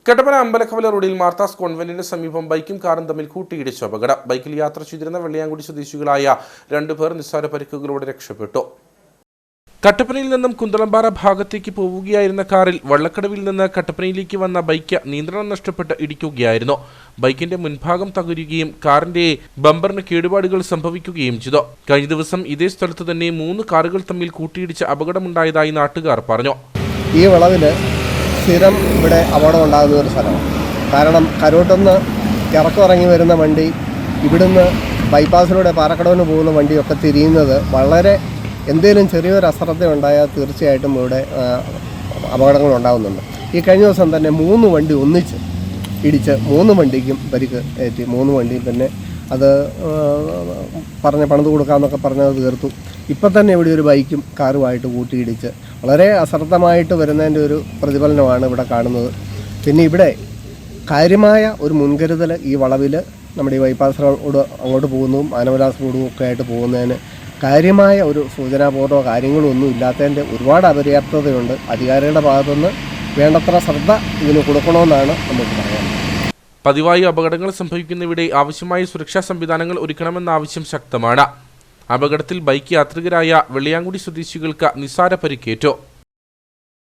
കട്ടപ്പന അമ്പലക്കവല റോഡിൽ മാർത്താസ് കോൺവെന്റിന് സമീപം ബൈക്കും കാറും തമ്മിൽ കൂട്ടിയിടിച്ച അപകടം. ബൈക്കിൽ യാത്ര ചെയ്തിരുന്ന വെള്ളിയാങ്കുടി സ്വദേശികളായ 2 പേർ നിസ്സാര പരിക്കുകളോടെ രക്ഷപ്പെട്ടു. കട്ടപ്പനയിൽ നിന്നും കുന്തളംപാറ ഭാഗത്തേക്ക് പോവുകയായിരുന്ന കാറിൽ വള്ളക്കടവിൽ നിന്ന് കട്ടപ്പനയിലേക്ക് വന്ന ബൈക്ക് നിയന്ത്രണം നഷ്ടപ്പെട്ട് ഇടിക്കുകയായിരുന്നു. ബൈക്കിന്റെ മുൻഭാഗം തകരുകയും കാറിന്റെ ബമ്പറിന് കേടുപാടുകൾ സംഭവിക്കുകയും ചെയ്തു. കഴിഞ്ഞ ദിവസം ഇതേ സ്ഥലത്ത് തന്നെ 3 കാറുകൾ തമ്മിൽ കൂട്ടിയിടിച്ച അപകടമുണ്ടായതായി നാട്ടുകാർ പറഞ്ഞു. ഈ വളവില് സ്ഥിരം ഇവിടെ അപകടം ഉണ്ടാകുന്ന ഒരു സ്ഥലമാണ്. കാരണം കരോട്ടുനിന്ന് ഇറക്കമിറങ്ങി വരുന്ന വണ്ടി ഇവിടുന്ന് ബൈപ്പാസിലൂടെ പാറക്കടവിന് പോകുന്ന വണ്ടിയൊക്കെ തിരിയുന്നത് വളരെ എന്തെങ്കിലും ചെറിയൊരു അശ്രദ്ധ ഉണ്ടായാൽ തീർച്ചയായിട്ടും ഇവിടെ അപകടങ്ങൾ ഉണ്ടാകുന്നുണ്ട്. ഈ കഴിഞ്ഞ ദിവസം തന്നെ 3 വണ്ടി ഒന്നിച്ച് ഇടിച്ച് 3 വണ്ടിക്കും പരിക്ക് ഏറ്റി. 3 വണ്ടിയും തന്നെ അത് പണിത് കൊടുക്കാമെന്നൊക്കെ പറഞ്ഞത് തീർത്തു. ഇപ്പം തന്നെ ഇവിടെ ഒരു ബൈക്കും കാറുമായിട്ട് കൂട്ടിയിടിച്ച് വളരെ അശ്രദ്ധമായിട്ട് വരുന്നതിൻ്റെ ഒരു പ്രതിഫലനമാണ് ഇവിടെ കാണുന്നത്. പിന്നെ ഇവിടെ കാര്യമായ ഒരു മുൻകരുതൽ ഈ വളവിൽ നമ്മുടെ ഈ ബൈപ്പാസ് റോഡ് അങ്ങോട്ട് പോകുന്നതും ആനവിലാസ് റോഡും ഒക്കെ ആയിട്ട് പോകുന്നതിന് കാര്യമായ ഒരു സൂചനാപൂർവ്വ കാര്യങ്ങളൊന്നും ഇല്ലാത്തതിൻ്റെ ഒരുപാട് അപര്യാപ്തതയുണ്ട്. അധികാരികളുടെ ഭാഗത്തുനിന്ന് വേണ്ടത്ര ശ്രദ്ധ ഇതിന് കൊടുക്കണമെന്നാണ് നമുക്ക് പറയാനുള്ളത്. പതിവായി അപകടങ്ങൾ സംഭവിക്കുന്നവിടെ ആവശ്യമായ സുരക്ഷാ സംവിധാനങ്ങൾ ഒരുക്കണമെന്ന ആവശ്യം ശക്തമാണ്. അപകടത്തിൽ ബൈക്ക് യാത്രികരായ വെള്ളിയാങ്കുടി സ്വദേശികൾക്ക് നിസ്സാര പരിക്കേറ്റു.